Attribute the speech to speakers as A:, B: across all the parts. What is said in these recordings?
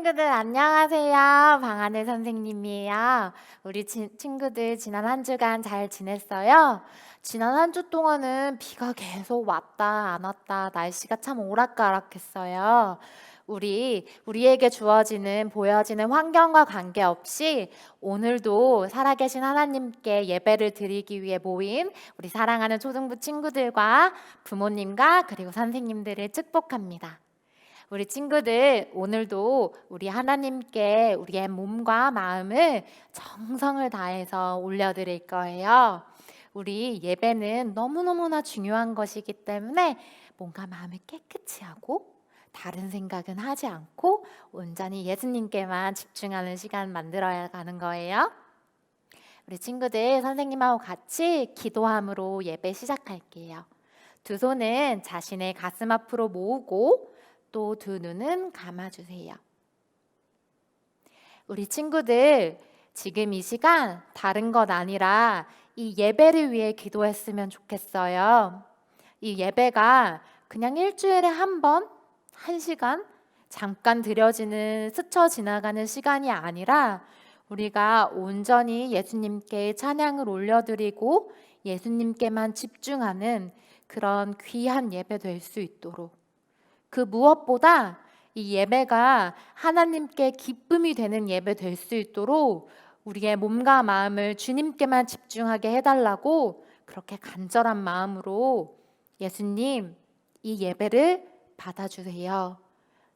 A: 친구들 안녕하세요. 방하늘 선생님이에요. 우리 친구들 지난 한 주간 잘 지냈어요? 지난 한 주 동안은 비가 계속 왔다 안 왔다 날씨가 참 오락가락했어요. 우리에게 주어지는 보여지는 환경과 관계없이 오늘도 살아계신 하나님께 예배를 드리기 위해 모인 우리 사랑하는 초등부 친구들과 부모님과 그리고 선생님들을 축복합니다. 우리 친구들, 오늘도 우리 하나님께 우리의 몸과 마음을 정성을 다해서 올려드릴 거예요. 우리 예배는 너무너무나 중요한 것이기 때문에 뭔가 마음을 깨끗이 하고 다른 생각은 하지 않고 온전히 예수님께만 집중하는 시간 만들어야 가는 거예요. 우리 친구들, 선생님하고 같이 기도함으로 예배 시작할게요. 두 손은 자신의 가슴 앞으로 모으고 또 두 눈은 감아주세요. 우리 친구들, 지금 이 시간 다른 것 아니라 이 예배를 위해 기도했으면 좋겠어요. 이 예배가 그냥 일주일에 한 번, 한 시간, 잠깐 드려지는 스쳐 지나가는 시간이 아니라 우리가 온전히 예수님께 찬양을 올려드리고 예수님께만 집중하는 그런 귀한 예배 될 수 있도록, 그 무엇보다 이 예배가 하나님께 기쁨이 되는 예배 될 수 있도록 우리의 몸과 마음을 주님께만 집중하게 해달라고 그렇게 간절한 마음으로 예수님, 이 예배를 받아주세요.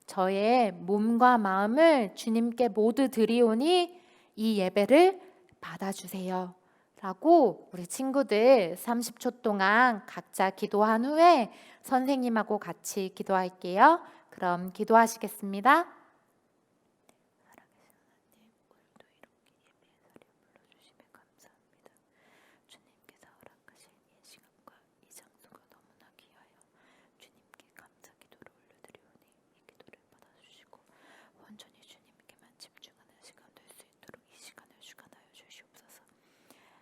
A: 저의 몸과 마음을 주님께 모두 드리오니 이 예배를 받아주세요. 라고 우리 친구들 30초 동안 각자 기도한 후에 선생님하고 같이 기도할게요. 그럼 기도하시겠습니다.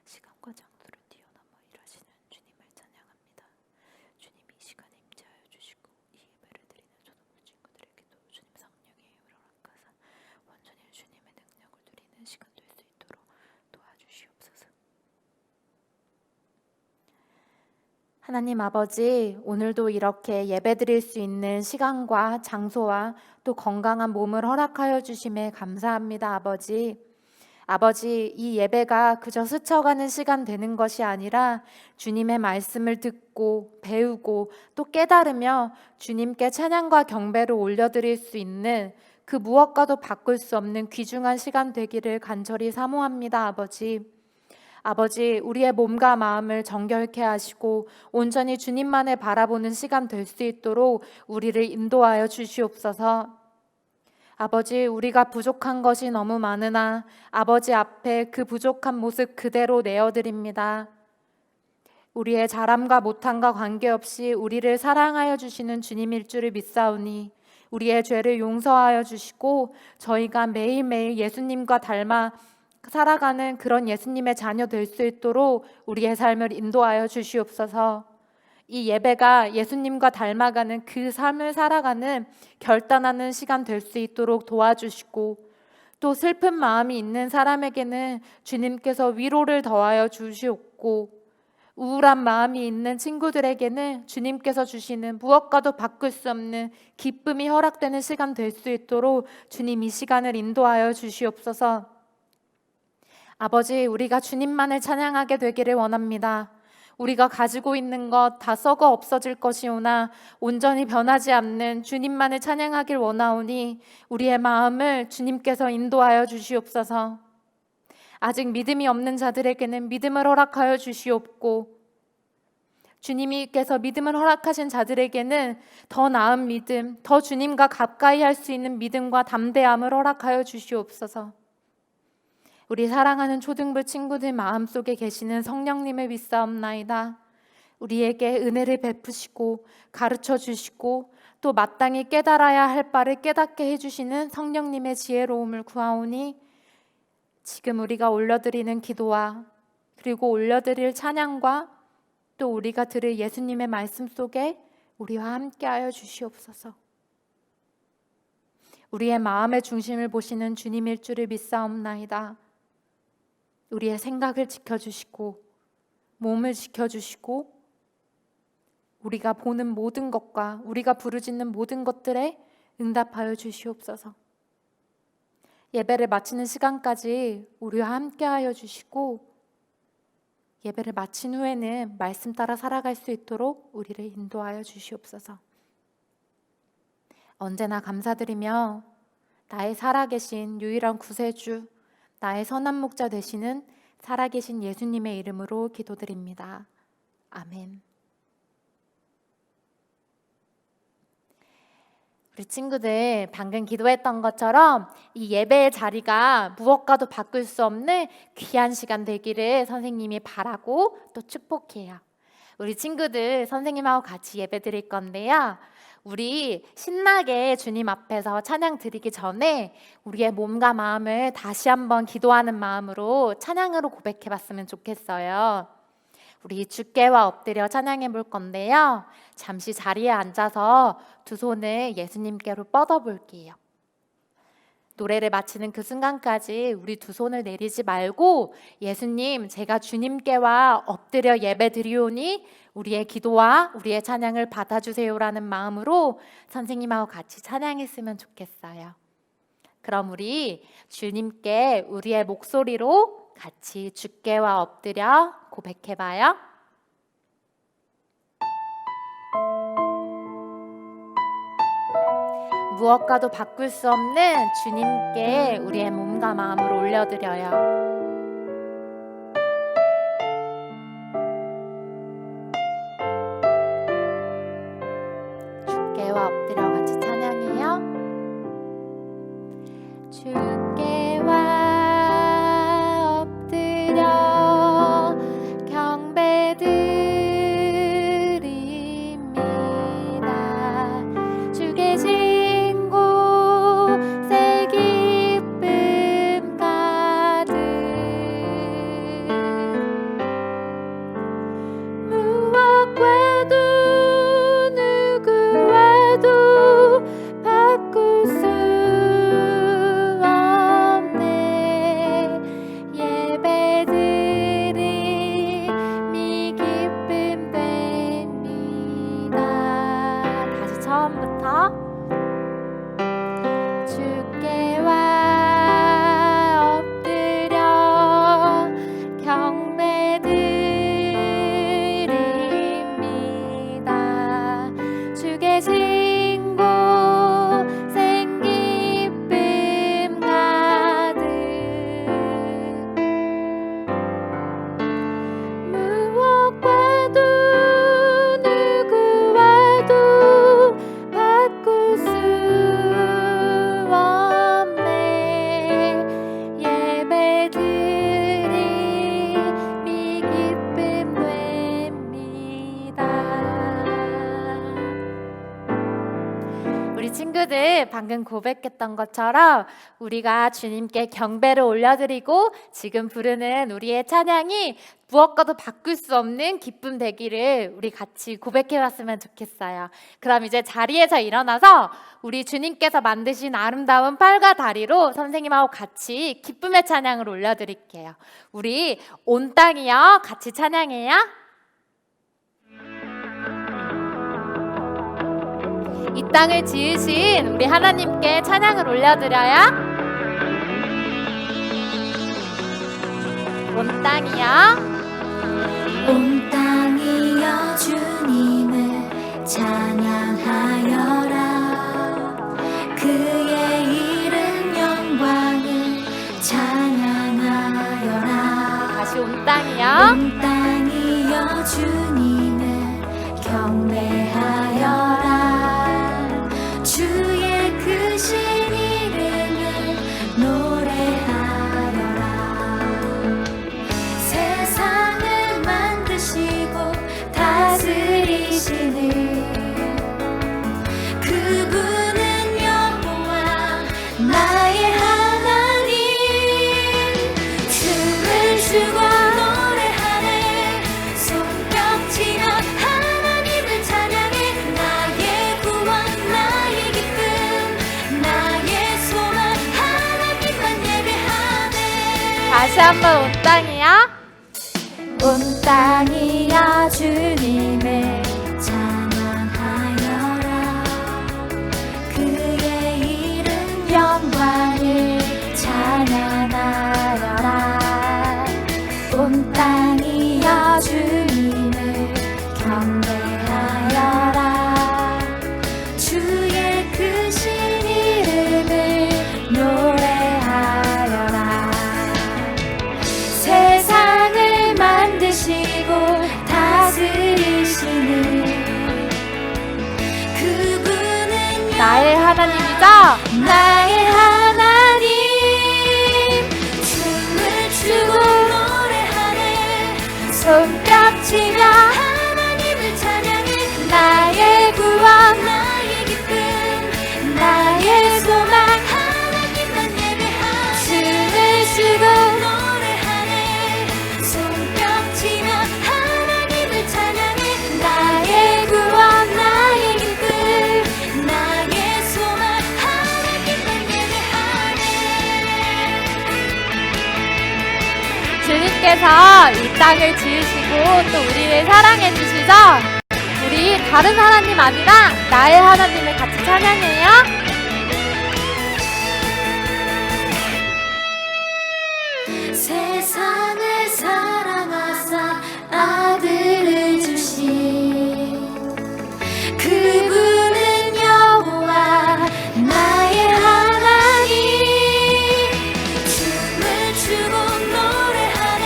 B: 시간과 장소를 뛰어넘어 일하시는 주님을 찬양합니다. 주님이 이 시간에 임재하여 주시고 이 예배를 드리는 초등부 친구들에게도 주님 성령의 힘을 허락하사 완전히 주님의 능력을 누리는 시간 될 수 있도록 도와주시옵소서.
A: 하나님 아버지, 오늘도 이렇게 예배 드릴 수 있는 시간과 장소와 또 건강한 몸을 허락하여 주심에 감사합니다. 아버지, 이 예배가 그저 스쳐가는 시간 되는 것이 아니라 주님의 말씀을 듣고 배우고 또 깨달으며 주님께 찬양과 경배를 올려드릴 수 있는 그 무엇과도 바꿀 수 없는 귀중한 시간 되기를 간절히 사모합니다. 아버지, 우리의 몸과 마음을 정결케 하시고 온전히 주님만을 바라보는 시간 될 수 있도록 우리를 인도하여 주시옵소서. 아버지, 우리가 부족한 것이 너무 많으나 아버지 앞에 그 부족한 모습 그대로 내어드립니다. 우리의 잘함과 못함과 관계없이 우리를 사랑하여 주시는 주님일 줄을 믿사오니 우리의 죄를 용서하여 주시고 저희가 매일매일 예수님과 닮아 살아가는 그런 예수님의 자녀 될 수 있도록 우리의 삶을 인도하여 주시옵소서. 이 예배가 예수님과 닮아가는 그 삶을 살아가는 결단하는 시간 될 수 있도록 도와주시고 또 슬픈 마음이 있는 사람에게는 주님께서 위로를 더하여 주시옵고 우울한 마음이 있는 친구들에게는 주님께서 주시는 무엇과도 바꿀 수 없는 기쁨이 허락되는 시간 될 수 있도록 주님 이 시간을 인도하여 주시옵소서. 아버지, 우리가 주님만을 찬양하게 되기를 원합니다. 우리가 가지고 있는 것 다 썩어 없어질 것이오나 온전히 변하지 않는 주님만을 찬양하길 원하오니 우리의 마음을 주님께서 인도하여 주시옵소서. 아직 믿음이 없는 자들에게는 믿음을 허락하여 주시옵고 주님께서 믿음을 허락하신 자들에게는 더 나은 믿음, 더 주님과 가까이 할 수 있는 믿음과 담대함을 허락하여 주시옵소서. 우리 사랑하는 초등부 친구들 마음속에 계시는 성령님을 믿사옵나이다. 우리에게 은혜를 베푸시고 가르쳐 주시고 또 마땅히 깨달아야 할 바를 깨닫게 해주시는 성령님의 지혜로움을 구하오니 지금 우리가 올려드리는 기도와 그리고 올려드릴 찬양과 또 우리가 들을 예수님의 말씀 속에 우리와 함께하여 주시옵소서. 우리의 마음의 중심을 보시는 주님일 줄을 믿사옵나이다. 우리의 생각을 지켜주시고 몸을 지켜주시고 우리가 보는 모든 것과 우리가 부르짖는 모든 것들에 응답하여 주시옵소서. 예배를 마치는 시간까지 우리와 함께하여 주시고 예배를 마친 후에는 말씀 따라 살아갈 수 있도록 우리를 인도하여 주시옵소서. 언제나 감사드리며 나의 살아계신 유일한 구세주, 나의 선한 목자 되시는 살아계신 예수님의 이름으로 기도드립니다. 아멘. 우리 친구들 방금 기도했던 것처럼 이 예배의 자리가 무엇과도 바꿀 수 없는 귀한 시간 되기를 선생님이 바라고 또 축복해요. 우리 친구들 선생님하고 같이 예배 드릴 건데요. 우리 신나게 주님 앞에서 찬양 드리기 전에 우리의 몸과 마음을 다시 한번 기도하는 마음으로 찬양으로 고백해 봤으면 좋겠어요. 우리 주께와 엎드려 찬양해 볼 건데요. 잠시 자리에 앉아서 두 손을 예수님께로 뻗어 볼게요. 노래를 마치는 그 순간까지 우리 두 손을 내리지 말고 예수님, 제가 주님께와 엎드려 예배 드리오니 우리의 기도와 우리의 찬양을 받아주세요라는 마음으로 선생님하고 같이 찬양했으면 좋겠어요. 그럼 우리 주님께 우리의 목소리로 같이 주께와 엎드려 고백해봐요. 무엇과도 바꿀 수 없는 주님께 우리의 몸과 마음을 올려드려요. 주께와 엎드려 같이 찬양해요. 주께와 엎드려 경배드립니다. 주 계신 곳에 기쁨 가득 무엇과도 누구와도 바꿀 수 없네. 예배드림이 기쁨 됩니다. 다시 처음부터. 주께와 엎드려 경배드립니다. 주 계신 곳엔 기쁨 가득 무엇과도 누구와도 바꿀 수 없네. 예배드림이 기쁨 됩니다. 우리 친구들 방금 고백했던 것처럼 우리가 주님께 경배를 올려드리고 지금 부르는 우리의 찬양이 무엇과도 바꿀 수 없는 기쁨 되기를 우리 같이 고백해봤으면 좋겠어요. 그럼 이제 자리에서 일어나서 우리 주님께서 만드신 아름다운 팔과 다리로 선생님하고 같이 기쁨의 찬양을 올려드릴게요. 우리 온 땅이여 같이 찬양해요. 이 땅을 지으신 우리 하나님께 찬양을 올려드려요. 온 땅이여
B: 온 땅이여 주님을 찬양하여라. 그의 이름 영광을 찬양하여라.
A: 다시 온 땅이여
B: 온 땅이여 주님을 경배하여라. 주의 크신 이름을 노래하여라. 세상을 만드시고 다스리시는 그분은 여호와 나의 하나님. 춤을 추고 노래하네. 손뼉치며 하나님을 찬양해. 나의 구원 나의 기쁨 나의
A: 다시 한번 온 땅이야.
B: 온 땅이여 주님을 찬양하여라. 그의 이름 영광을 찬양하여라. 온 땅이여 주님을 경배하여라. 주의 크신 이름을 노래하여라. 세상을 만드시고 다스리시는 그분은
A: 나의 하나님이죠?
B: 나의 하나님. 춤을 추고 노래하네. 손뼉치며 하나님을 찬양해. 나의 구원 나의 기쁨 나의 소망 하나님만 예배하네. 춤을 추고 노래하네. 손뼉치며 하나님을 찬양해. 나의 구원 나의 기쁨 나의 소망 하나님만 예배하네.
A: 주님께서 이 땅을 지으시고 또 우리를 사랑해 주시죠? 우리 다른 하나님 아니라 나의 하나님을 같이 찬양해요.
B: 세상을 사랑하사 아들을 주신 그분은 여호와 나의 하나님. 춤을 추고 노래하네.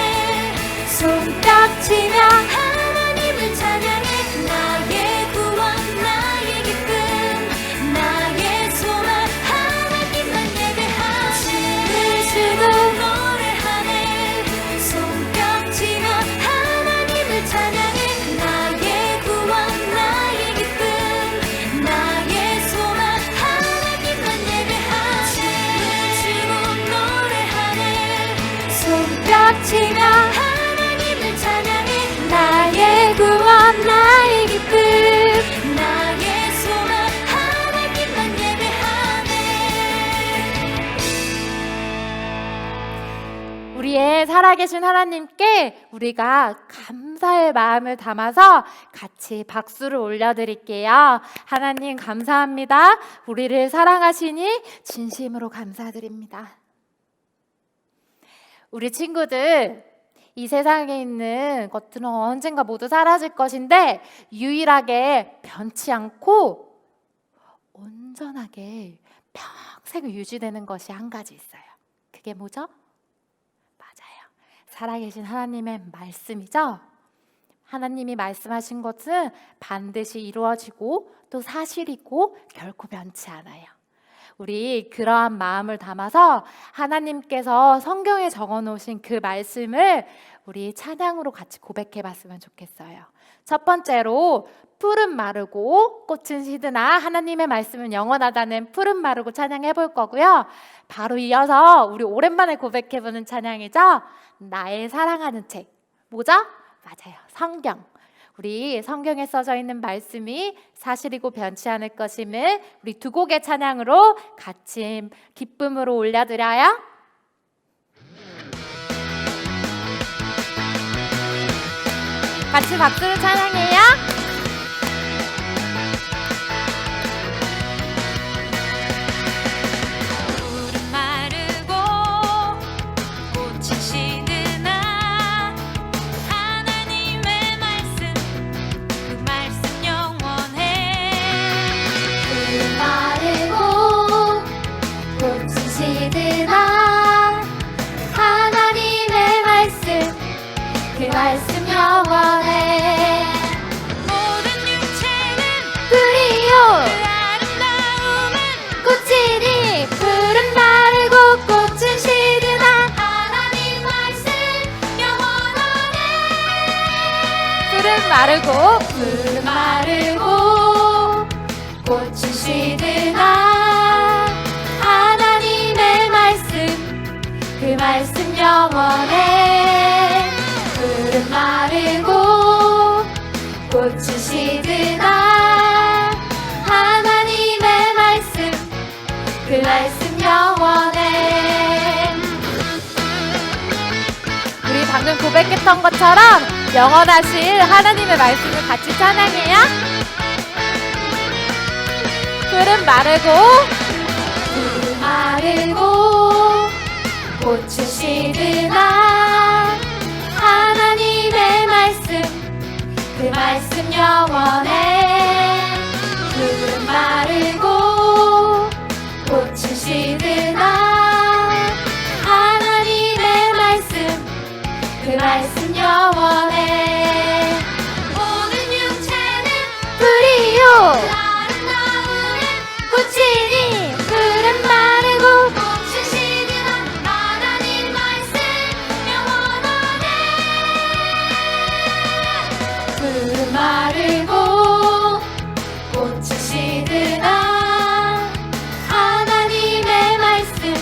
B: 손뼉치며 하나님을 찬양해. 나의 구원 나의 기쁨 나의 소망 하나님만 예배하네. 춤을 추고 노래하네. 손뼉치며 하나님을 찬양해. 나의 구원 나의 기쁨 나의 소망 하나님만 예배하네. 춤을 추고 노래하네. 손뼉치며 하나님을 찬양해. 나의 구원 나의 기쁨 나의 소망 하나님만 예배하네.
A: 우리의 살아계신 하나님께 우리가 감사의 마음을 담아서 같이 박수를 올려드릴게요. 하나님 감사합니다. 우리를 사랑하시니 진심으로 감사드립니다. 우리 친구들, 이 세상에 있는 것들은 언젠가 모두 사라질 것인데 유일하게 변치 않고 온전하게 평생 유지되는 것이 한 가지 있어요. 그게 뭐죠? 맞아요. 살아계신 하나님의 말씀이죠. 하나님이 말씀하신 것은 반드시 이루어지고 또 사실이고 결코 변치 않아요. 우리 그러한 마음을 담아서 하나님께서 성경에 적어놓으신 그 말씀을 우리 찬양으로 같이 고백해 봤으면 좋겠어요. 첫 번째로 푸른 마르고 꽃은 시드나 하나님의 말씀은 영원하다는 푸른 마르고 찬양해 볼 거고요. 바로 이어서 우리 오랜만에 고백해보는 찬양이죠. 나의 사랑하는 책. 뭐죠? 맞아요. 성경. 우리 성경에 써져 있는 말씀이 사실이고 변치 않을 것임을 우리 두 곡의 찬양으로 같이 기쁨으로 올려드려요. 같이 박수로 찬양해요.
B: 푸른 마르고 꽃이 시드나 하나님의 말씀 그 말씀 영원해. 푸른 마르고 꽃이 시드나 하나님의 말씀 그 말씀 영원해. 모든 육체는 뿌리요 그 아름다움은 꽃이니 푸른 마르고 꽃은 시드나 하나님 말씀 영원하네.
A: 푸른 마르고
B: 푸른 마르고 꽃은 시드나 하나님의 말씀 그 말씀 영원해. 푸른 마르고 꽃은 시드나 하나님의 말씀 그 말씀 영원해.
A: 고백했던 것처럼 영원하신 하나님의 말씀을 같이 찬양해요. 푸른 마르고 꽃을 시드나 하나님의 말씀 그 말씀 영원해. 푸른 마르고 꽃을 시드나 하나님의 말씀 그 말씀 영원해. 모든 육체는 불이요 꽃이니 푸른 마르고 꽃을 시드나 하나님 말씀 영원하네. 푸른 마르고 꽃을 시드나 하나님의 말씀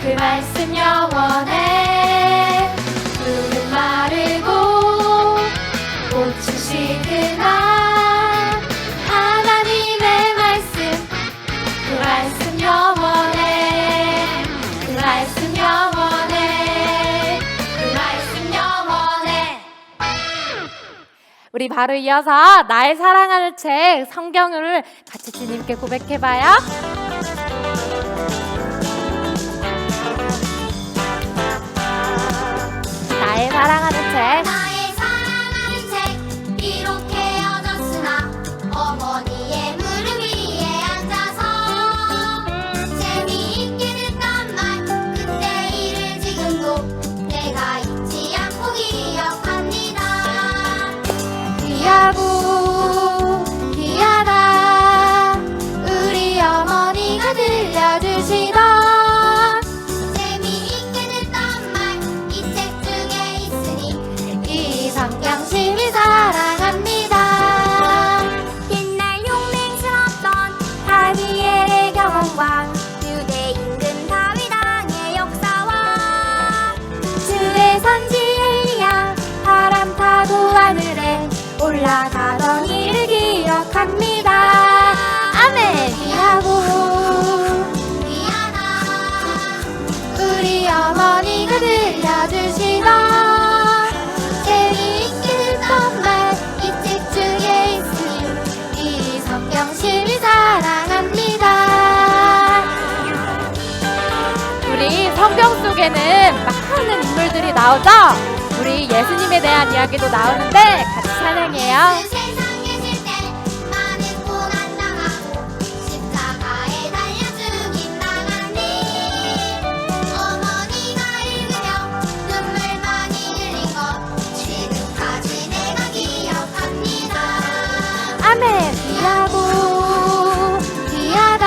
A: 그 말씀 영원해. 푸른 마르고 꽃을 시드나 하나님의 말씀 그 말씀 영원해. 그 말씀 영원해. 그 말씀 영원해. 우리 바로 이어서 나의 사랑하는 책 성경을 같이 주님께 고백해봐요. 나의 사랑하는 책.
C: 나의 사랑하는 책 비록 헤어졌으나 어머니의 무릎 위에 앉아서 재미있게 듣던 말 그때 일을 지금도 내가 잊지 않고 기억합니다.
A: 귀하고 귀하다 우리 어머니가 들려주시던
C: 재미있게 듣던 말 이 책 중에 있으니
A: 이 성경심이 사랑합니다.
C: 옛날 용맹스럽던
A: 다니엘의 경험과
C: 유대 임금 다윗 왕의 역사와
A: 주의 선지 엘리야 바람 타고 하늘에 올라가던 일을 기억합니다. 아멘. 귀하고
C: 귀하다
A: 우리 어머니가 들려주시던 재미있게 듣던 말 이 책 중에 있으니 이 성경심이 사랑합니다. 우리 성경 속에는 많은 인물들이 나오죠? 우리 예수님에 대한 이야기도 나오는데 같이 찬양해요.
C: 세상 계실 때 많은 고난 당하고 십자가에 달려 죽임 당하니 어머니가 읽으며 눈물 많이 흘린 것 지금까지 내가 기억합니다.
A: 아멘. 귀하고 귀하다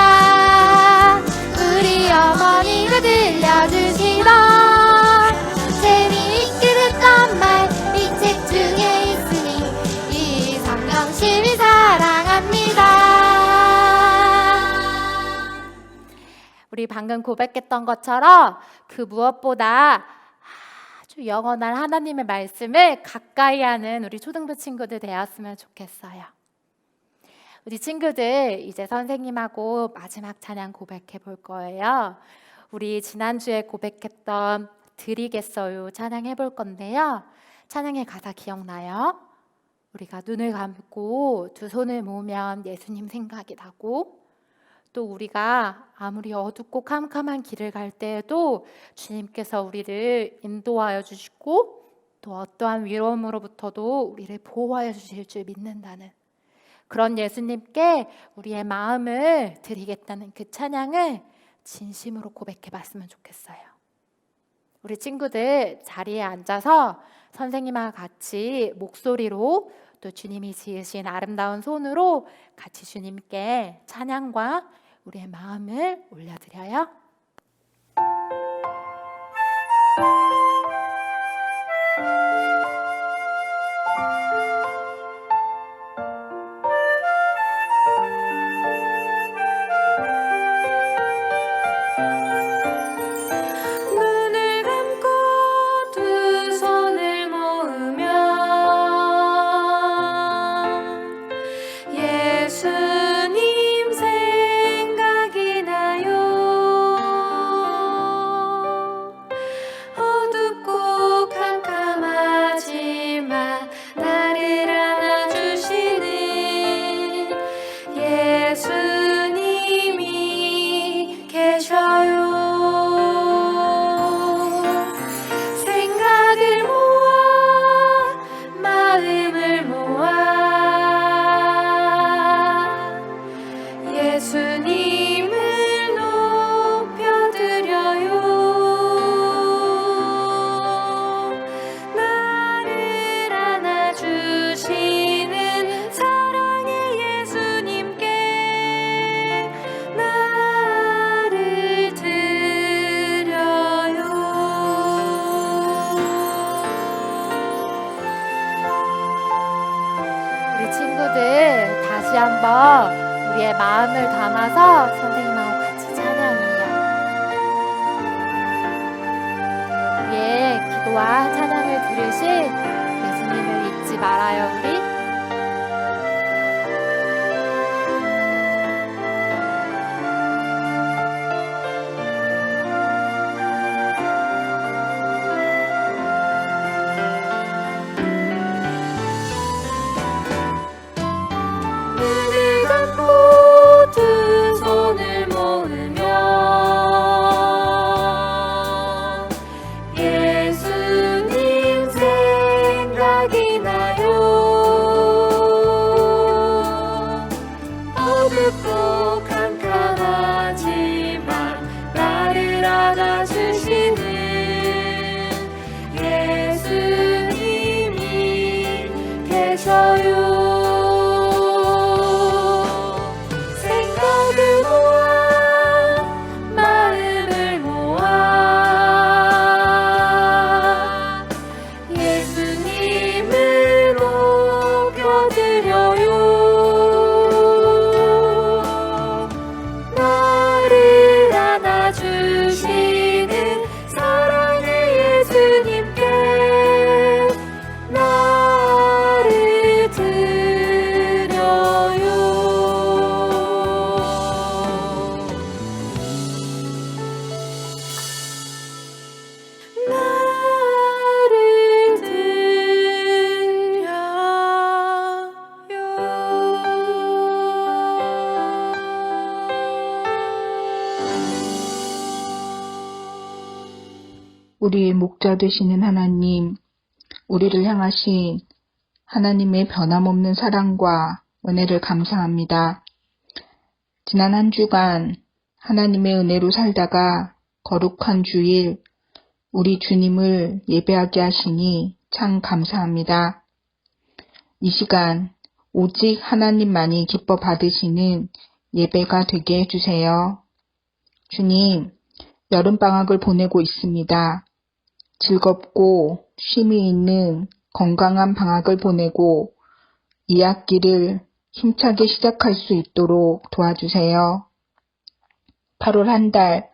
A: 우리 어머니가 들려주시던 재미있게 듣던 말 이 책 중에 있으니 이 성경심이 사랑합니다. 우리 방금 고백했던 것처럼 그 무엇보다 아주 영원한 하나님의 말씀을 가까이 하는 우리 초등부 친구들 되었으면 좋겠어요. 우리 친구들 이제 선생님하고 마지막 찬양 고백해 볼 거예요. 우리 지난주에 고백했던 드리겠어요 찬양 해볼 건데요. 찬양의 가사 기억나요? 우리가 눈을 감고 두 손을 모으면 예수님 생각이 나고 또 우리가 아무리 어둡고 캄캄한 길을 갈 때에도 주님께서 우리를 인도하여 주시고 또 어떠한 위험으로부터도 우리를 보호하여 주실 줄 믿는다는 그런 예수님께 우리의 마음을 드리겠다는 그 찬양을 진심으로 고백해 봤으면 좋겠어요. 우리 친구들 자리에 앉아서 선생님과 같이 목소리로 또 주님이 지으신 아름다운 손으로 같이 주님께 찬양과 우리의 마음을 올려드려요. 눈을 감고 두 손을 모으면 예수님 생각이 나요. 어둠 한번 우리의 마음을 담아서 선생님하고 같이 찬양해요. 우리의 기도와 찬양을 들으실 예수님을 잊지 말아요, 우리.
B: 눈을 감고 두 손을 모으며 예수님 생각이 나요. 어둡고 캄캄하지만 나를 안아주시는 예수님이 계셔요. 생각을 모아 마음을 모아 예수님을 높여드려요. 나를 안아주시는 사랑의 예수님께 나를 드려요. 나를
D: 우리의 목자 되시는 하나님, 우리를 향하신 하나님의 변함없는 사랑과 은혜를 감사합니다. 지난 한 주간 하나님의 은혜로 살다가 거룩한 주일 우리 주님을 예배하게 하시니 참 감사합니다. 이 시간 오직 하나님만이 기뻐 받으시는 예배가 되게 해주세요. 주님, 여름방학을 보내고 있습니다. 즐겁고 쉼이 있는 건강한 방학을 보내고 이 학기를 힘차게 시작할 수 있도록 도와주세요. 8월 한 달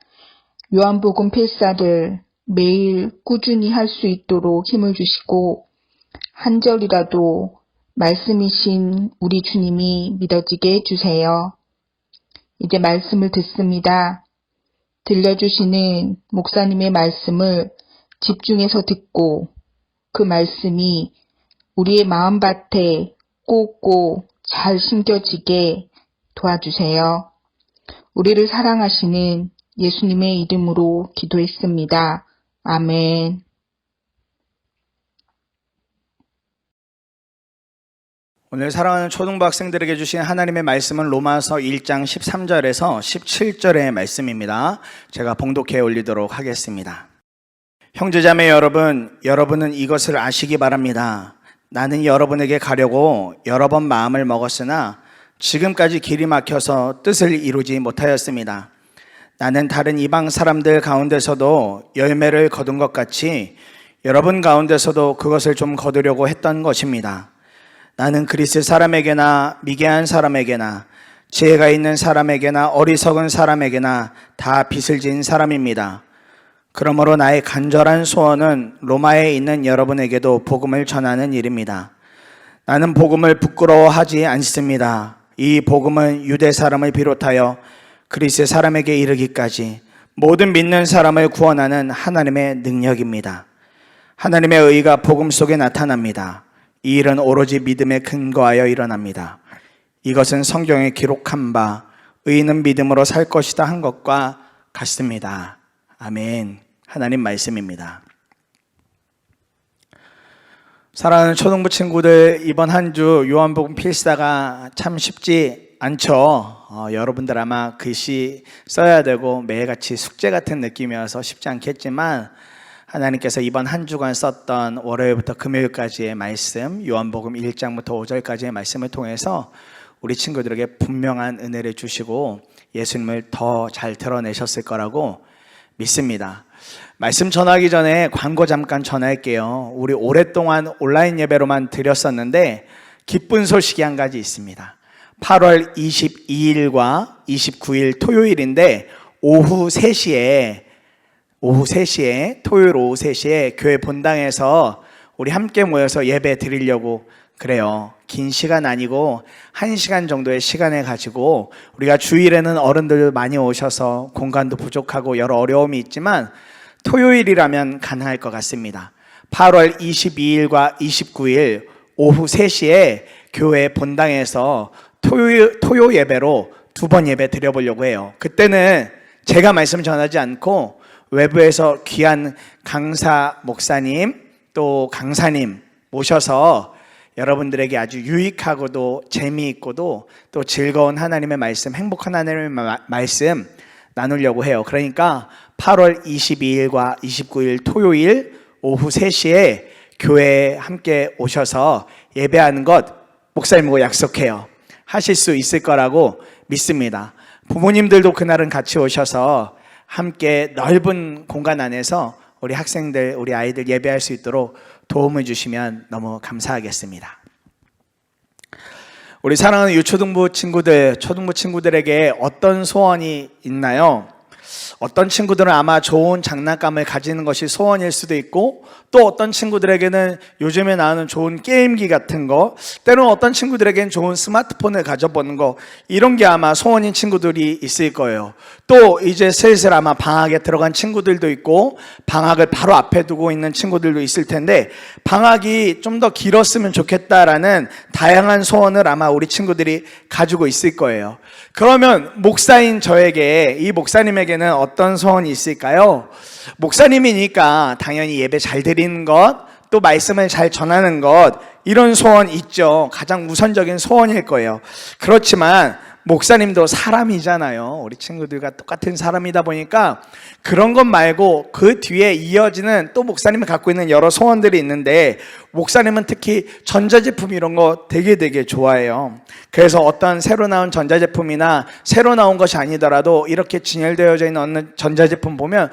D: 요한복음 필사를 매일 꾸준히 할 수 있도록 힘을 주시고 한 절이라도 말씀이신 우리 주님이 믿어지게 해주세요. 이제 말씀을 듣습니다. 들려주시는 목사님의 말씀을 집중해서 듣고 그 말씀이 우리의 마음밭에 꼭꼭 잘 심겨지게 도와주세요. 우리를 사랑하시는 예수님의 이름으로 기도했습니다. 아멘.
E: 오늘 사랑하는 초등부 학생들에게 주신 하나님의 말씀은 로마서 1장 13절에서 17절의 말씀입니다. 제가 봉독해 올리도록 하겠습니다. 형제자매 여러분, 여러분은 이것을 아시기 바랍니다. 나는 여러분에게 가려고 여러 번 마음을 먹었으나 지금까지 길이 막혀서 뜻을 이루지 못하였습니다. 나는 다른 이방 사람들 가운데서도 열매를 거둔 것 같이 여러분 가운데서도 그것을 좀 거두려고 했던 것입니다. 나는 그리스 사람에게나 미개한 사람에게나 지혜가 있는 사람에게나 어리석은 사람에게나 다 빚을 진 사람입니다. 그러므로 나의 간절한 소원은 로마에 있는 여러분에게도 복음을 전하는 일입니다. 나는 복음을 부끄러워하지 않습니다. 이 복음은 유대 사람을 비롯하여 그리스 사람에게 이르기까지 모든 믿는 사람을 구원하는 하나님의 능력입니다. 하나님의 의가 복음 속에 나타납니다. 이 일은 오로지 믿음에 근거하여 일어납니다. 이것은 성경에 기록한 바 의인은 믿음으로 살 것이다 한 것과 같습니다. 아멘. 하나님 말씀입니다. 사랑하는 초등부 친구들, 이번 한 주 요한복음 필사가 참 쉽지 않죠. 여러분들 아마 글씨 써야 되고 매일같이 숙제 같은 느낌이어서 쉽지 않겠지만 하나님께서 이번 한 주간 썼던 월요일부터 금요일까지의 말씀, 요한복음 1장부터 5절까지의 말씀을 통해서 우리 친구들에게 분명한 은혜를 주시고 예수님을 더 잘 드러내셨을 거라고 믿습니다. 말씀 전하기 전에 광고 잠깐 전할게요. 우리 오랫동안 온라인 예배로만 드렸었는데 기쁜 소식이 한 가지 있습니다. 8월 22일과 29일 토요일인데 오후 3시에 토요일 오후 3시에 교회 본당에서 우리 함께 모여서 예배 드리려고 그래요. 긴 시간 아니고 1시간 정도의 시간을 가지고 우리가 주일에는 어른들 많이 오셔서 공간도 부족하고 여러 어려움이 있지만 토요일이라면 가능할 것 같습니다. 8월 22일과 29일 오후 3시에 교회 본당에서 토요 예배로 2번 예배 드려보려고 해요. 그때는 제가 말씀 전하지 않고 외부에서 귀한 강사 목사님 또 강사님 모셔서 여러분들에게 아주 유익하고도 재미있고도 또 즐거운 하나님의 말씀, 행복한 하나님의 말씀 나누려고 해요. 그러니까 8월 22일과 29일 토요일 오후 3시에 교회에 함께 오셔서 예배하는 것 목사님과 약속해요. 하실 수 있을 거라고 믿습니다. 부모님들도 그날은 같이 오셔서 함께 넓은 공간 안에서 우리 학생들, 우리 아이들 예배할 수 있도록 도움을 주시면 너무 감사하겠습니다. 우리 사랑하는 유초등부 친구들, 초등부 친구들에게 어떤 소원이 있나요? 어떤 친구들은 아마 좋은 장난감을 가지는 것이 소원일 수도 있고, 또 어떤 친구들에게는 요즘에 나오는 좋은 게임기 같은 거, 때로는 어떤 친구들에게는 좋은 스마트폰을 가져보는 거, 이런 게 아마 소원인 친구들이 있을 거예요. 또 이제 슬슬 아마 방학에 들어간 친구들도 있고, 방학을 바로 앞에 두고 있는 친구들도 있을 텐데, 방학이 좀 더 길었으면 좋겠다라는 다양한 소원을 아마 우리 친구들이 가지고 있을 거예요. 그러면 목사인 저에게, 이 목사님에게는 어떤 소원이 있을까요? 목사님이니까 당연히 예배 잘 드리는 것, 또 말씀을 잘 전하는 것, 이런 소원 있죠. 가장 우선적인 소원일 거예요. 그렇지만 목사님도 사람이잖아요. 우리 친구들과 똑같은 사람이다 보니까 그런 것 말고 그 뒤에 이어지는 또 목사님이 갖고 있는 여러 소원들이 있는데, 목사님은 특히 전자제품 이런 거 되게 좋아해요. 그래서 어떤 새로 나온 전자제품이나 새로 나온 것이 아니더라도 이렇게 진열되어져 있는 어느 전자제품 보면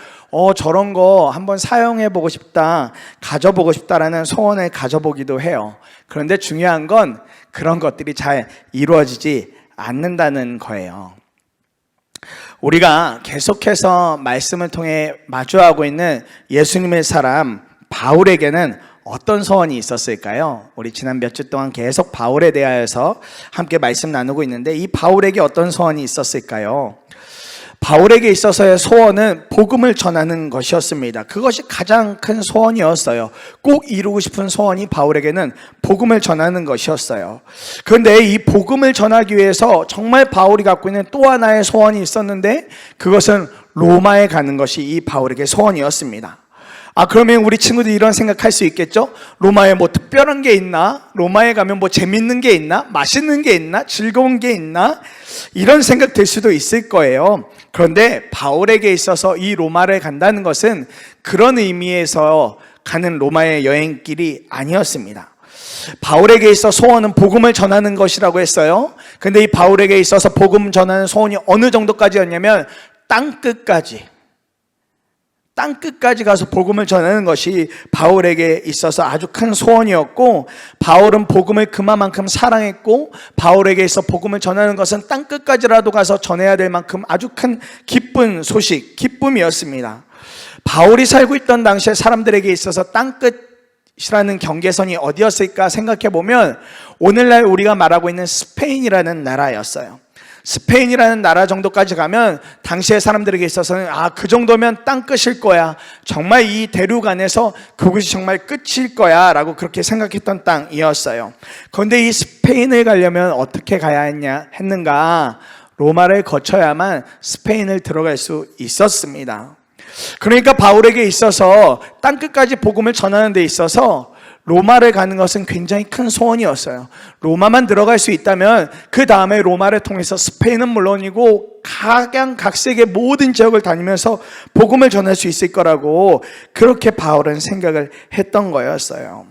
E: 저런 거 한번 사용해보고 싶다, 가져보고 싶다라는 소원을 가져보기도 해요. 그런데 중요한 건 그런 것들이 잘 이루어지지 않는다는 거예요. 우리가 계속해서 말씀을 통해 마주하고 있는 예수님의 사람 바울에게는 어떤 소원이 있었을까요? 우리 지난 몇 주 동안 계속 바울에 대하여서 함께 말씀 나누고 있는데, 이 바울에게 어떤 소원이 있었을까요? 바울에게 있어서의 소원은 복음을 전하는 것이었습니다. 그것이 가장 큰 소원이었어요. 꼭 이루고 싶은 소원이 바울에게는 복음을 전하는 것이었어요. 그런데 이 복음을 전하기 위해서 정말 바울이 갖고 있는 또 하나의 소원이 있었는데, 그것은 로마에 가는 것이 이 바울에게 소원이었습니다. 그러면 우리 친구들이 이런 생각할 수 있겠죠? 로마에 뭐 특별한 게 있나? 로마에 가면 뭐 재밌는 게 있나? 맛있는 게 있나? 즐거운 게 있나? 이런 생각 들 수도 있을 거예요. 그런데 바울에게 있어서 이 로마를 간다는 것은 그런 의미에서 가는 로마의 여행길이 아니었습니다. 바울에게 있어 소원은 복음을 전하는 것이라고 했어요. 근데 이 바울에게 있어서 복음 전하는 소원이 어느 정도까지였냐면 땅끝까지 가서 복음을 전하는 것이 바울에게 있어서 아주 큰 소원이었고, 바울은 복음을 그만큼 사랑했고, 바울에게 있어 복음을 전하는 것은 땅끝까지라도 가서 전해야 될 만큼 아주 큰 기쁜 소식, 기쁨이었습니다. 바울이 살고 있던 당시에 사람들에게 있어서 땅끝이라는 경계선이 어디였을까 생각해 보면 오늘날 우리가 말하고 있는 스페인이라는 나라였어요. 스페인이라는 나라 정도까지 가면 당시의 사람들에게 있어서는 그 정도면 땅끝일 거야, 정말 이 대륙 안에서 그것이 정말 끝일 거야 라고 그렇게 생각했던 땅이었어요. 그런데 이 스페인을 가려면 어떻게 가야 했는가? 로마를 거쳐야만 스페인을 들어갈 수 있었습니다. 그러니까 바울에게 있어서 땅끝까지 복음을 전하는 데 있어서 로마를 가는 것은 굉장히 큰 소원이었어요. 로마만 들어갈 수 있다면 그 다음에 로마를 통해서 스페인은 물론이고 각양각색의 모든 지역을 다니면서 복음을 전할 수 있을 거라고 그렇게 바울은 생각을 했던 거였어요.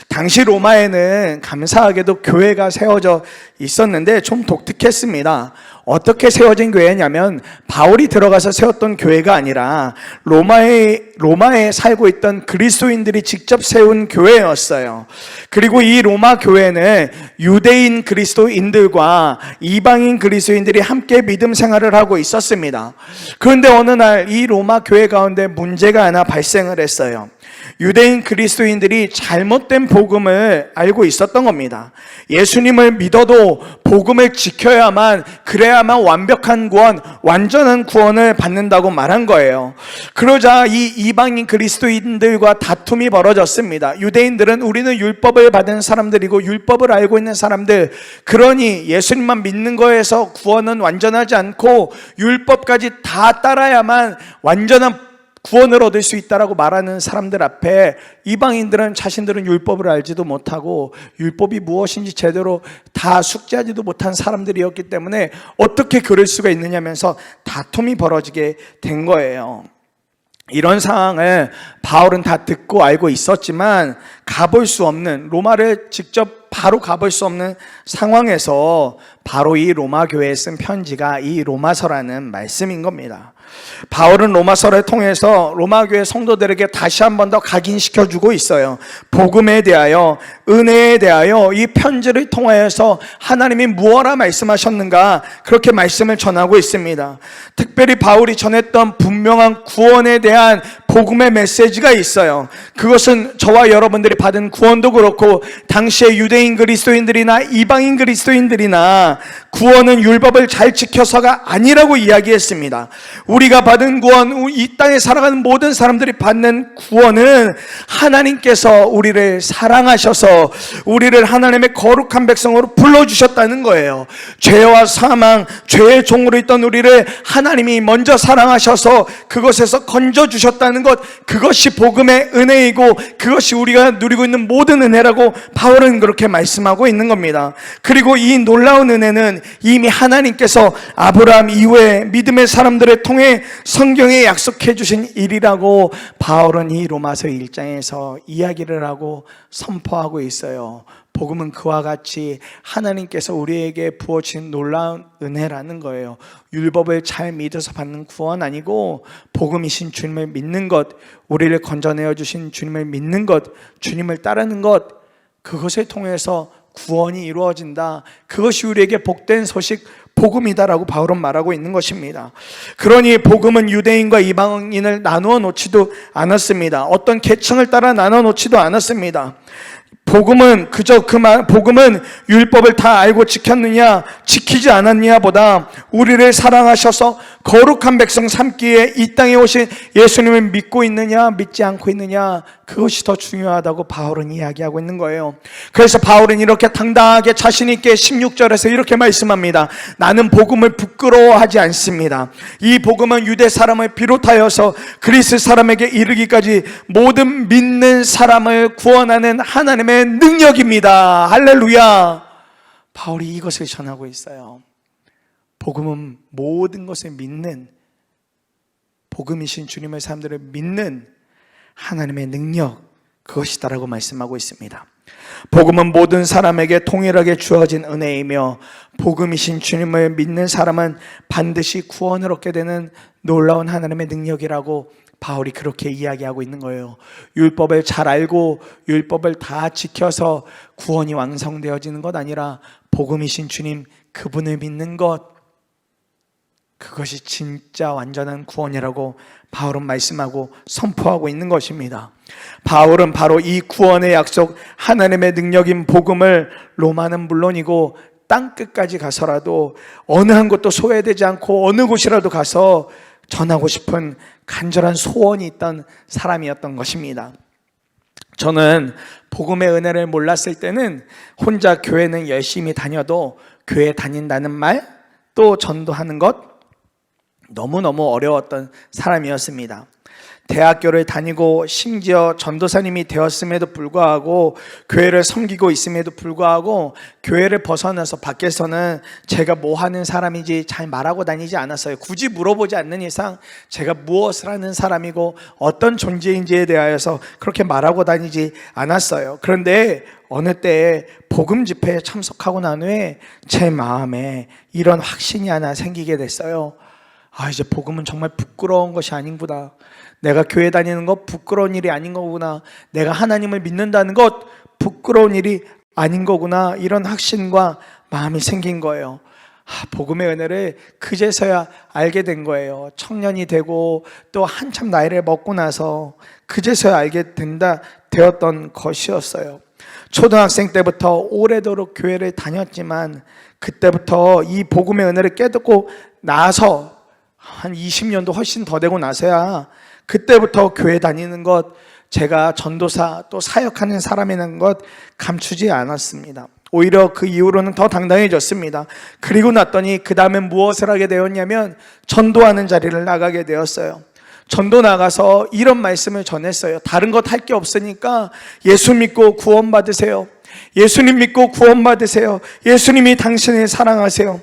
E: 당시 로마에는 감사하게도 교회가 세워져 있었는데 좀 독특했습니다. 어떻게 세워진 교회냐면 바울이 들어가서 세웠던 교회가 아니라 로마에 살고 있던 그리스도인들이 직접 세운 교회였어요. 그리고 이 로마 교회는 유대인 그리스도인들과 이방인 그리스도인들이 함께 믿음 생활을 하고 있었습니다. 그런데 어느 날 이 로마 교회 가운데 문제가 하나 발생을 했어요. 유대인 그리스도인들이 잘못된 복음을 알고 있었던 겁니다. 예수님을 믿어도 복음을 지켜야만, 그래야만 완벽한 구원, 완전한 구원을 받는다고 말한 거예요. 그러자 이 이방인 그리스도인들과 다툼이 벌어졌습니다. 유대인들은 우리는 율법을 받은 사람들이고 율법을 알고 있는 사람들, 그러니 예수님만 믿는 거에서 구원은 완전하지 않고 율법까지 다 따라야만 완전한 구원을 얻을 수 있다라고 말하는 사람들 앞에 이방인들은 자신들은 율법을 알지도 못하고 율법이 무엇인지 제대로 다 숙지하지도 못한 사람들이었기 때문에 어떻게 그럴 수가 있느냐면서 다툼이 벌어지게 된 거예요. 이런 상황을 바울은 다 듣고 알고 있었지만 가볼 수 없는, 로마를 직접 바로 가볼 수 없는 상황에서 바로 이 로마 교회에 쓴 편지가 이 로마서라는 말씀인 겁니다. 바울은 로마서를 통해서 로마 교회 성도들에게 다시 한 번 더 각인시켜주고 있어요. 복음에 대하여, 은혜에 대하여 이 편지를 통하여서 하나님이 무엇라 말씀하셨는가, 그렇게 말씀을 전하고 있습니다. 특별히 바울이 전했던 분명한 구원에 대한 복음의 메시지가 있어요. 그것은 저와 여러분들이 받은 구원도 그렇고 당시의 유대인 그리스도인들이나 이방인 그리스도인들이나 구원은 율법을 잘 지켜서가 아니라고 이야기했습니다. 우리가 받은 구원, 이 땅에 살아가는 모든 사람들이 받는 구원은 하나님께서 우리를 사랑하셔서 우리를 하나님의 거룩한 백성으로 불러주셨다는 거예요. 죄와 사망, 죄의 종으로 있던 우리를 하나님이 먼저 사랑하셔서 그것에서 건져주셨다는 것, 그것이 복음의 은혜이고 그것이 우리가 누리고 있는 모든 은혜라고 바울은 그렇게 말씀하고 있는 겁니다. 그리고 이 놀라운 은혜는 이미 하나님께서 아브라함 이후에 믿음의 사람들을 통해 성경에 약속해 주신 일이라고 바울은 이 로마서 1장에서 이야기를 하고 선포하고 있어요. 복음은 그와 같이 하나님께서 우리에게 부어주신 놀라운 은혜라는 거예요. 율법을 잘 믿어서 받는 구원 아니고 복음이신 주님을 믿는 것, 우리를 건져내어 주신 주님을 믿는 것, 주님을 따르는 것, 그것을 통해서 구원이 이루어진다. 그것이 우리에게 복된 소식, 복음이다라고 바울은 말하고 있는 것입니다. 그러니 복음은 유대인과 이방인을 나누어 놓지도 않았습니다. 어떤 계층을 따라 나누어 놓지도 않았습니다. 복음은 복음은 율법을 다 알고 지켰느냐 지키지 않았느냐 보다 우리를 사랑하셔서 거룩한 백성 삼기에 이 땅에 오신 예수님을 믿고 있느냐 믿지 않고 있느냐, 그것이 더 중요하다고 바울은 이야기하고 있는 거예요. 그래서 바울은 이렇게 당당하게 자신 있게 16절에서 이렇게 말씀합니다. 나는 복음을 부끄러워하지 않습니다. 이 복음은 유대 사람을 비롯하여서 그리스 사람에게 이르기까지 모든 믿는 사람을 구원하는 하나님의 능력입니다. 할렐루야. 바울이 이것을 전하고 있어요. 복음은 모든 것을 믿는, 복음이신 주님의 사람들을 믿는 하나님의 능력, 그것이다라고 말씀하고 있습니다. 복음은 모든 사람에게 동일하게 주어진 은혜이며 복음이신 주님을 믿는 사람은 반드시 구원을 얻게 되는 놀라운 하나님의 능력이라고 바울이 그렇게 이야기하고 있는 거예요. 율법을 잘 알고 율법을 다 지켜서 구원이 완성되어지는 것 아니라 복음이신 주님, 그분을 믿는 것, 그것이 진짜 완전한 구원이라고 바울은 말씀하고 선포하고 있는 것입니다. 바울은 바로 이 구원의 약속, 하나님의 능력인 복음을 로마는 물론이고 땅끝까지 가서라도 어느 한 곳도 소외되지 않고 어느 곳이라도 가서 전하고 싶은 간절한 소원이 있던 사람이었던 것입니다. 저는 복음의 은혜를 몰랐을 때는 혼자 교회는 열심히 다녀도 교회 다닌다는 말, 또 전도하는 것 너무너무 어려웠던 사람이었습니다. 대학교를 다니고 심지어 전도사님이 되었음에도 불구하고 교회를 섬기고 있음에도 불구하고 교회를 벗어나서 밖에서는 제가 뭐 하는 사람인지 잘 말하고 다니지 않았어요. 굳이 물어보지 않는 이상 제가 무엇을 하는 사람이고 어떤 존재인지에 대하여서 그렇게 말하고 다니지 않았어요. 그런데 어느 때에 복음 집회에 참석하고 난 후에 제 마음에 이런 확신이 하나 생기게 됐어요. 이제 복음은 정말 부끄러운 것이 아닌구나. 내가 교회 다니는 것 부끄러운 일이 아닌 거구나. 내가 하나님을 믿는다는 것 부끄러운 일이 아닌 거구나. 이런 확신과 마음이 생긴 거예요. 복음의 은혜를 그제서야 알게 된 거예요. 청년이 되고 또 한참 나이를 먹고 나서 그제서야 알게 되었던 것이었어요. 초등학생 때부터 오래도록 교회를 다녔지만 그때부터 이 복음의 은혜를 깨닫고 나서 한 20년도 훨씬 더 되고 나서야 그때부터 교회 다니는 것, 제가 전도사 또 사역하는 사람이라는 것 감추지 않았습니다. 오히려 그 이후로는 더 당당해졌습니다. 그리고 났더니 그 다음에 무엇을 하게 되었냐면 전도하는 자리를 나가게 되었어요. 전도 나가서 이런 말씀을 전했어요. 다른 것 할 게 없으니까 예수 믿고 구원받으세요. 예수님 믿고 구원받으세요. 예수님이 당신을 사랑하세요.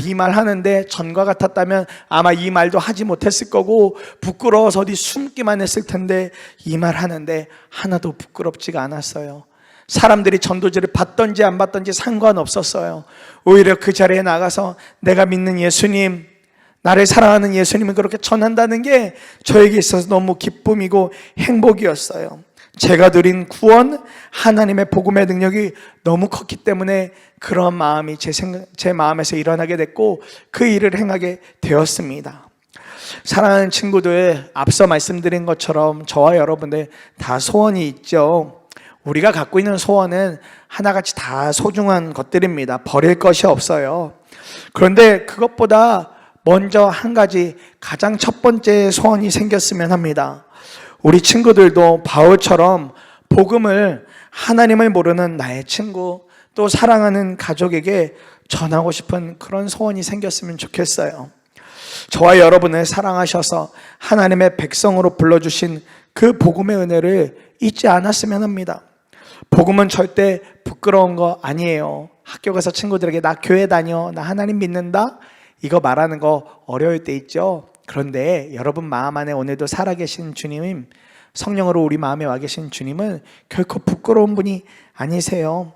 E: 이 말 하는데 전과 같았다면 아마 이 말도 하지 못했을 거고 부끄러워서 어디 숨기만 했을 텐데 이 말 하는데 하나도 부끄럽지가 않았어요. 사람들이 전도지를 받던지 안 받던지 상관없었어요. 오히려 그 자리에 나가서 내가 믿는 예수님, 나를 사랑하는 예수님을 그렇게 전한다는 게 저에게 있어서 너무 기쁨이고 행복이었어요. 제가 누린 구원, 하나님의 복음의 능력이 너무 컸기 때문에 그런 마음이 제 마음에서 일어나게 됐고 그 일을 행하게 되었습니다. 사랑하는 친구들, 앞서 말씀드린 것처럼 저와 여러분들 다 소원이 있죠. 우리가 갖고 있는 소원은 하나같이 다 소중한 것들입니다. 버릴 것이 없어요. 그런데 그것보다 먼저 한 가지 가장 첫 번째 소원이 생겼으면 합니다. 우리 친구들도 바울처럼 복음을 하나님을 모르는 나의 친구 또 사랑하는 가족에게 전하고 싶은 그런 소원이 생겼으면 좋겠어요. 저와 여러분을 사랑하셔서 하나님의 백성으로 불러주신 그 복음의 은혜를 잊지 않았으면 합니다. 복음은 절대 부끄러운 거 아니에요. 학교 가서 친구들에게 나 교회 다녀, 나 하나님 믿는다 이거 말하는 거 어려울 때 있죠. 그런데 여러분 마음 안에 오늘도 살아계신 주님, 성령으로 우리 마음에 와 계신 주님은 결코 부끄러운 분이 아니세요.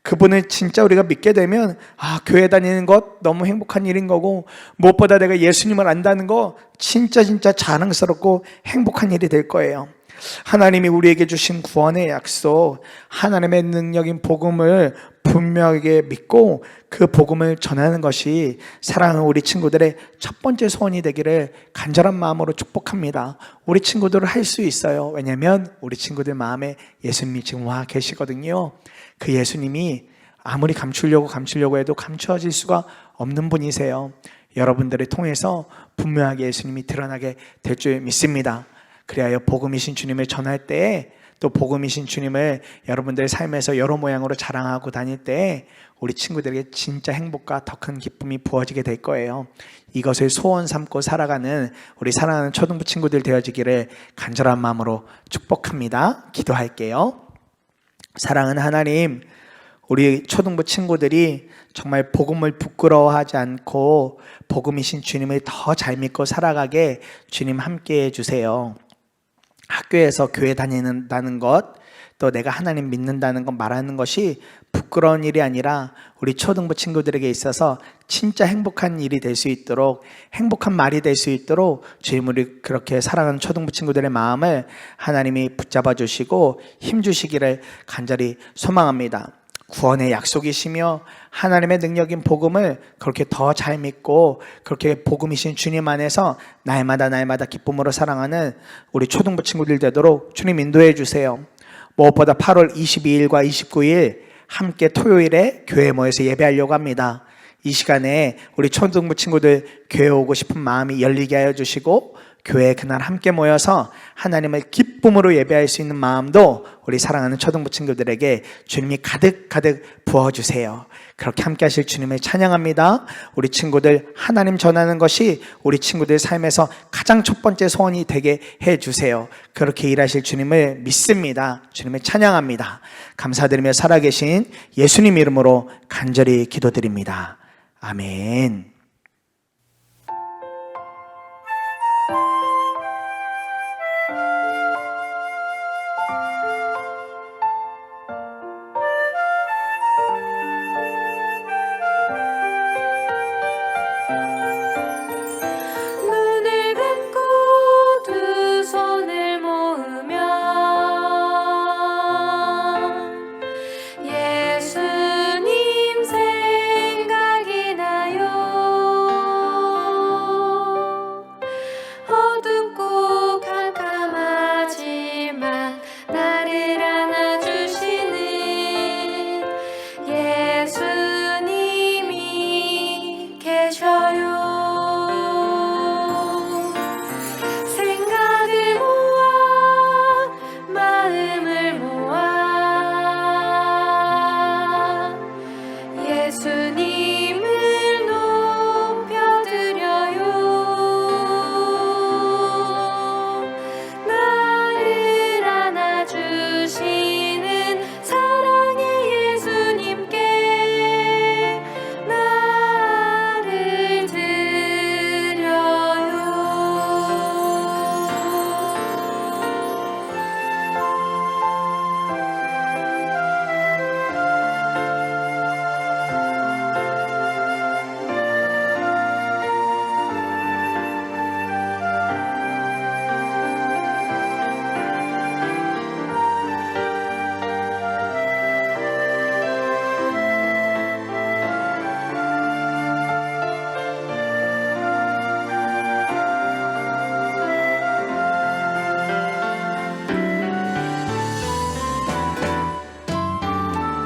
E: 그분을 진짜 우리가 믿게 되면 교회 다니는 것 너무 행복한 일인 거고 무엇보다 내가 예수님을 안다는 거 진짜 자랑스럽고 행복한 일이 될 거예요. 하나님이 우리에게 주신 구원의 약속, 하나님의 능력인 복음을 분명하게 믿고 그 복음을 전하는 것이 사랑하는 우리 친구들의 첫 번째 소원이 되기를 간절한 마음으로 축복합니다. 우리 친구들은 할 수 있어요. 왜냐하면 우리 친구들 마음에 예수님이 지금 와 계시거든요. 그 예수님이 아무리 감추려고 해도 감추어질 수가 없는 분이세요. 여러분들을 통해서 분명하게 예수님이 드러나게 될 줄 믿습니다. 그리하여 복음이신 주님을 전할 때에 또 복음이신 주님을 여러분들의 삶에서 여러 모양으로 자랑하고 다닐 때 우리 친구들에게 진짜 행복과 더 큰 기쁨이 부어지게 될 거예요. 이것을 소원 삼고 살아가는 우리 사랑하는 초등부 친구들 되어지기를 간절한 마음으로 축복합니다. 기도할게요. 사랑하는 하나님, 우리 초등부 친구들이 정말 복음을 부끄러워하지 않고 복음이신 주님을 더 잘 믿고 살아가게 주님 함께 해주세요. 학교에서 교회 다니는다는 것, 또 내가 하나님 믿는다는 것 말하는 것이 부끄러운 일이 아니라 우리 초등부 친구들에게 있어서 진짜 행복한 일이 될 수 있도록, 행복한 말이 될 수 있도록 주님, 우리 그렇게 사랑하는 초등부 친구들의 마음을 하나님이 붙잡아 주시고 힘 주시기를 간절히 소망합니다. 구원의 약속이시며 하나님의 능력인 복음을 그렇게 더 잘 믿고 그렇게 복음이신 주님 안에서 날마다 기쁨으로 사랑하는 우리 초등부 친구들 되도록 주님 인도해 주세요. 무엇보다 8월 22일과 29일 함께 토요일에 교회에 모여서 예배하려고 합니다. 이 시간에 우리 초등부 친구들 교회 오고 싶은 마음이 열리게 하여 주시고 교회에 그날 함께 모여서 하나님을 기쁨으로 예배할 수 있는 마음도 우리 사랑하는 초등부 친구들에게 주님이 가득가득 부어주세요. 그렇게 함께 하실 주님을 찬양합니다. 우리 친구들 하나님 전하는 것이 우리 친구들 삶에서 가장 첫 번째 소원이 되게 해주세요. 그렇게 일하실 주님을 믿습니다. 주님을 찬양합니다. 감사드리며 살아계신 예수님 이름으로 간절히 기도드립니다. 아멘.
B: 눈을 감고 두 손을 모으며 예수님 생각이 나요. 어둡고 캄캄하지만 나를 안아주시는 예수님이 계셔요. 생각을 모아 마음을 모아 예수님을 높여드려요. 나를 안아주시는 사랑의 예수님께 나를 드려요.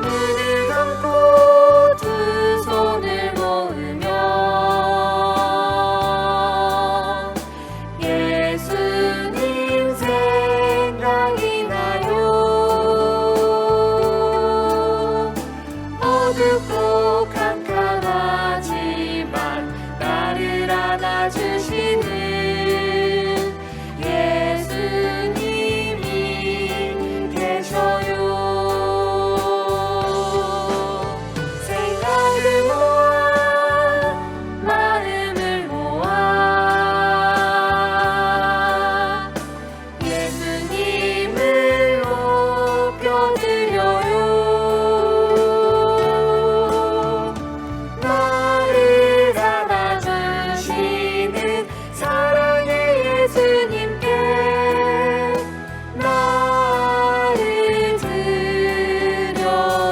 B: 눈을 감고 두 손을 모으며 예수님 생각이 나요. 어둡고 캄캄하지만 나를 안아주시는 예수님이 계셔요. 생각을 모아 마음을 모아 예수님을 높여드려요. 나를 안아주시는 사랑의 예수님께 나를 드려요.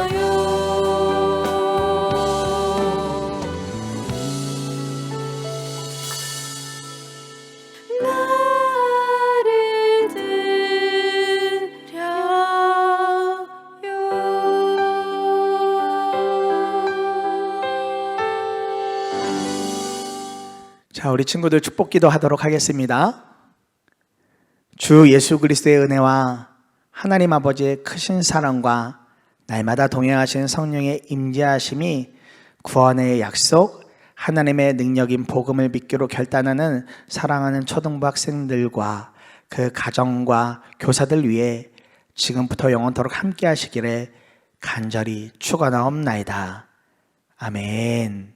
B: 나를 드려요.
E: 자, 우리 친구들 축복기도 하도록 하겠습니다. 주 예수 그리스도의 은혜와 하나님 아버지의 크신 사랑과 날마다 동행하시는 성령의 임재하심이 구원의 약속, 하나님의 능력인 복음을 믿기로 결단하는 사랑하는 초등부 학생들과 그 가정과 교사들 위해 지금부터 영원토록 함께 하시기를 간절히 축원하옵나이다. 아멘.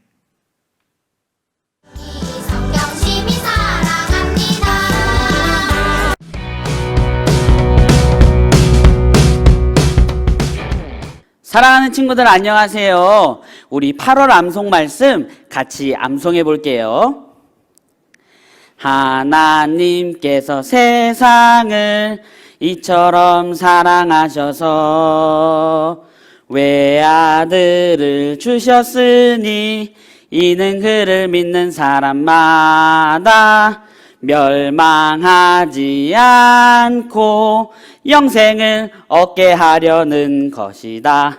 C: 성경심이 사랑합니다.
F: 사랑하는 친구들 안녕하세요. 우리 8월 암송 말씀 같이 암송해 볼게요. 하나님께서 세상을 이처럼 사랑하셔서 외아들을 주셨으니 이는 그를 믿는 사람마다 멸망하지 않고 영생을 얻게 하려는 것이다.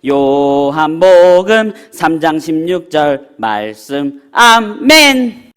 F: 요한복음 3장 16절 말씀. 아멘.